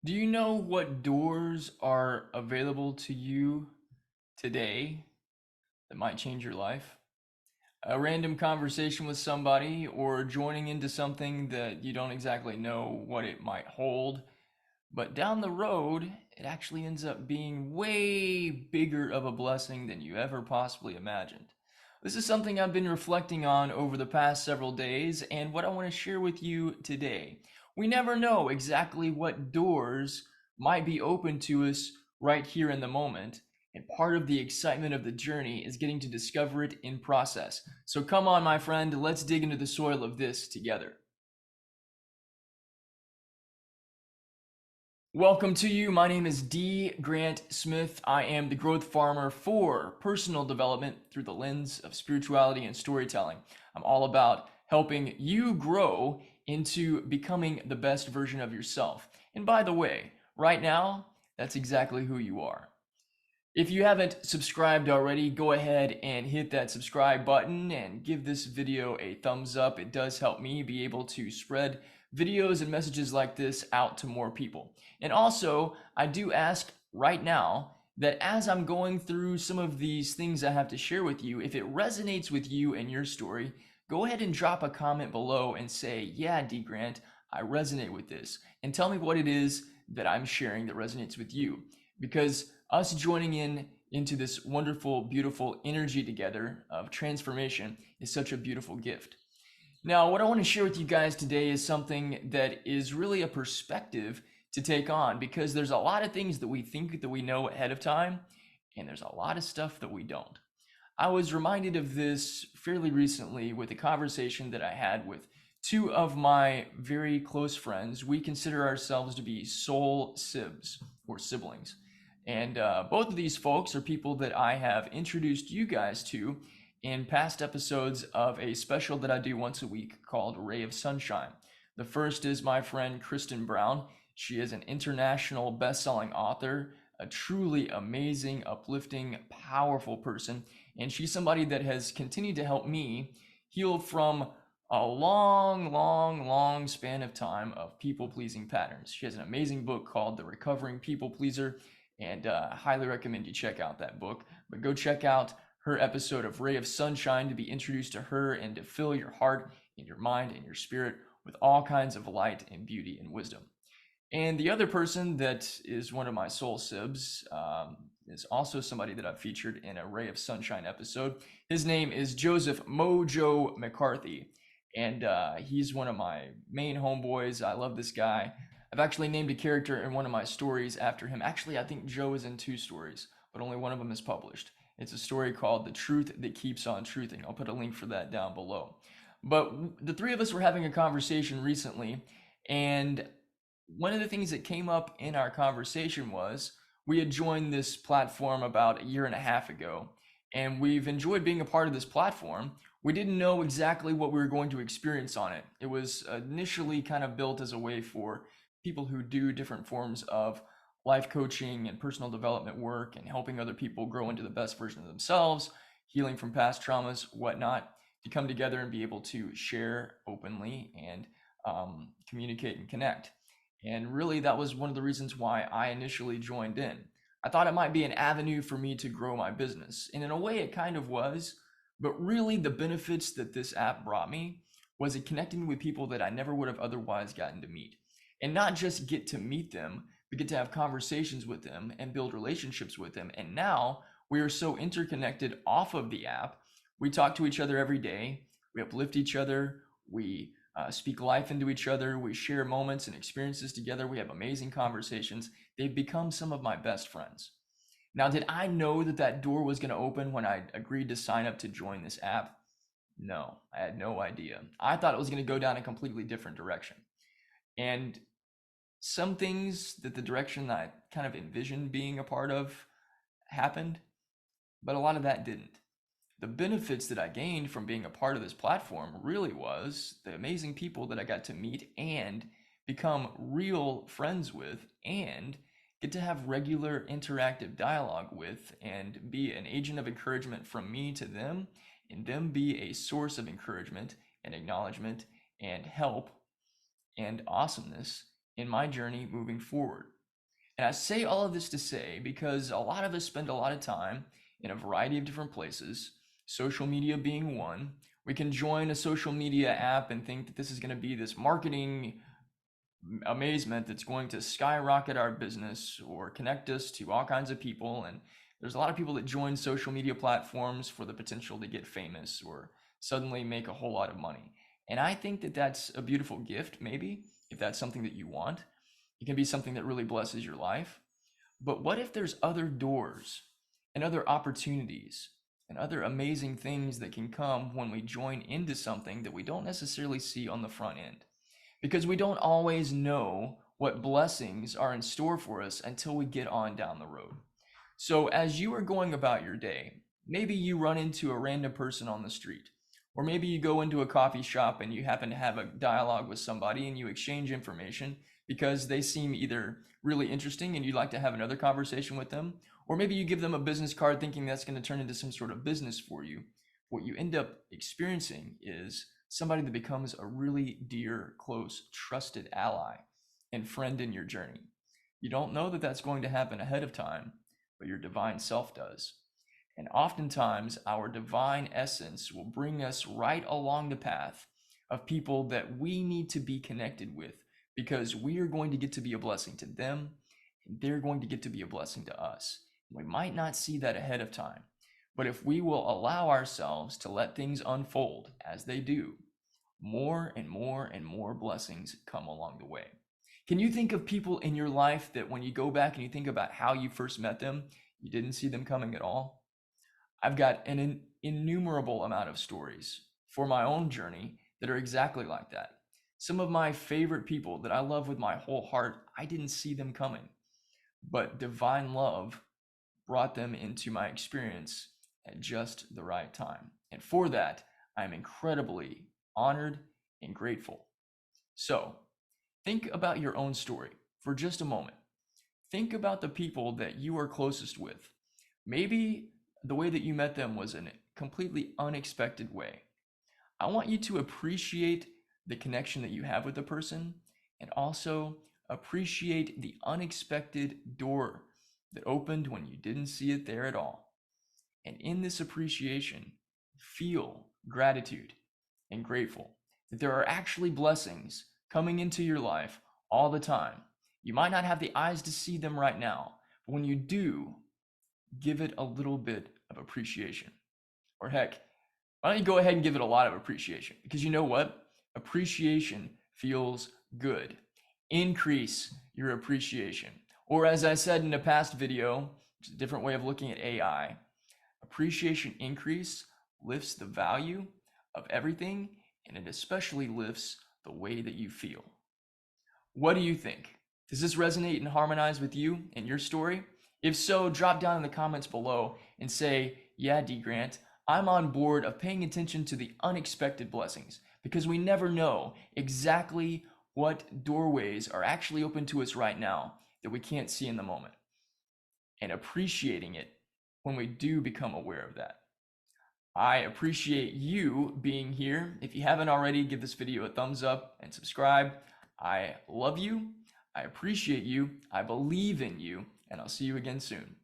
Do you know what doors are available to you today that might change your life? A random conversation with somebody or joining into something that you don't exactly know what it might hold, but down the road, it actually ends up being way bigger of a blessing than you ever possibly imagined. This is something I've been reflecting on over the past several days, and what I want to share with you today. We never know exactly what doors might be open to us right here in the moment, and part of the excitement of the journey is getting to discover it in process. So come on, my friend, let's dig into the soil of this together. Welcome to you. My name is D. Grant Smith. I am the growth farmer for personal development through the lens of spirituality and storytelling. I'm all about helping you grow into becoming the best version of yourself. And by the way, right now, that's exactly who you are. If you haven't subscribed already, go ahead and hit that subscribe button and give this video a thumbs up. It does help me be able to spread videos and messages like this out to more people. And also, I do ask right now that as I'm going through some of these things I have to share with you, if it resonates with you and your story, go ahead and drop a comment below and say, yeah, D Grant, I resonate with this. And tell me what it is that I'm sharing that resonates with you. Because us joining into this wonderful, beautiful energy together of transformation is such a beautiful gift. Now, what I want to share with you guys today is something that is really a perspective to take on because there's a lot of things that we think that we know ahead of time, and there's a lot of stuff that we don't. I was reminded of this fairly recently with a conversation that I had with two of my very close friends. We consider ourselves to be soul sibs or siblings. And both of these folks are people that I have introduced you guys to in past episodes of a special that I do once a week called Ray of Sunshine. The first is my friend Kristen Brown. She is an international best-selling author, a truly amazing, uplifting, powerful person, and she's somebody that has continued to help me heal from a long span of time of people-pleasing patterns. She has an amazing book called The Recovering People Pleaser, and I highly recommend you check out that book. But go check out her episode of Ray of Sunshine to be introduced to her and to fill your heart and your mind and your spirit with all kinds of light and beauty and wisdom. And the other person that is one of my soul sibs is also somebody that I've featured in a Ray of Sunshine episode. His name is Joseph Mojo McCarthy, and he's one of my main homeboys. I love this guy. I've actually named a character in one of my stories after him. Actually, I think Joe is in two stories, but only one of them is published. It's a story called The Truth That Keeps on Truthing. I'll put a link for that down below. But the three of us were having a conversation recently, and one of the things that came up in our conversation was we had joined this platform about a year and a half ago, and we've enjoyed being a part of this platform. We didn't know exactly what we were going to experience on it. It was initially kind of built as a way for people who do different forms of life coaching and personal development work and helping other people grow into the best version of themselves, healing from past traumas, whatnot, to come together and be able to share openly and communicate and connect. And really, that was one of the reasons why I initially joined in. I thought it might be an avenue for me to grow my business. And in a way, it kind of was. But really, the benefits that this app brought me was it connecting with people that I never would have otherwise gotten to meet. And not just get to meet them, but get to have conversations with them and build relationships with them. And now we are so interconnected off of the app. We talk to each other every day, we uplift each other, we speak life into each other. We share moments and experiences together. We have amazing conversations. They've become some of my best friends. Now, did I know that that door was going to open when I agreed to sign up to join this app? No, I had no idea. I thought it was going to go down a completely different direction. And some things that the direction that I kind of envisioned being a part of happened, but a lot of that didn't. The benefits that I gained from being a part of this platform really was the amazing people that I got to meet and become real friends with and get to have regular interactive dialogue with and be an agent of encouragement from me to them and them be a source of encouragement and acknowledgement and help and awesomeness in my journey moving forward. And I say all of this to say because a lot of us spend a lot of time in a variety of different places, social media being one. We can join a social media app and think that this is going to be this marketing amazement that's going to skyrocket our business or connect us to all kinds of people. And there's a lot of people that join social media platforms for the potential to get famous or suddenly make a whole lot of money. And I think that that's a beautiful gift, maybe, if that's something that you want. It can be something that really blesses your life. But what if there's other doors and other opportunities and other amazing things that can come when we join into something that we don't necessarily see on the front end? Because we don't always know what blessings are in store for us until we get on down the road. So as you are going about your day, maybe you run into a random person on the street, or maybe you go into a coffee shop and you happen to have a dialogue with somebody and you exchange information because they seem either really interesting and you'd like to have another conversation with them, or maybe you give them a business card thinking that's going to turn into some sort of business for you. What you end up experiencing is somebody that becomes a really dear, close, trusted ally and friend in your journey. You don't know that that's going to happen ahead of time, but your divine self does. And oftentimes, our divine essence will bring us right along the path of people that we need to be connected with because we are going to get to be a blessing to them and they're going to get to be a blessing to us. We might not see that ahead of time, but if we will allow ourselves to let things unfold as they do, more and more and more blessings come along the way. Can you think of people in your life that when you go back and you think about how you first met them, you didn't see them coming at all? I've got an innumerable amount of stories for my own journey that are exactly like that. Some of my favorite people that I love with my whole heart, I didn't see them coming, but divine love brought them into my experience at just the right time. And for that, I'm incredibly honored and grateful. So, think about your own story for just a moment. Think about the people that you are closest with. Maybe the way that you met them was in a completely unexpected way. I want you to appreciate the connection that you have with the person and also appreciate the unexpected door that opened when you didn't see it there at all. And in this appreciation, feel gratitude and grateful that there are actually blessings coming into your life all the time. You might not have the eyes to see them right now, but when you do, give it a little bit of appreciation. Or heck, why don't you go ahead and give it a lot of appreciation? Because you know what? Appreciation feels good. Increase your appreciation. Or as I said in a past video, which is a different way of looking at AI, appreciation increase lifts the value of everything, and it especially lifts the way that you feel. What do you think? Does this resonate and harmonize with you and your story? If so, drop down in the comments below and say, yeah, D. Grant, I'm on board of paying attention to the unexpected blessings because we never know exactly what doorways are actually open to us right now that we can't see in the moment, and appreciating it when we do become aware of that. I appreciate you being here. If you haven't already, give this video a thumbs up and subscribe. I love you. I appreciate you. I believe in you, and I'll see you again soon.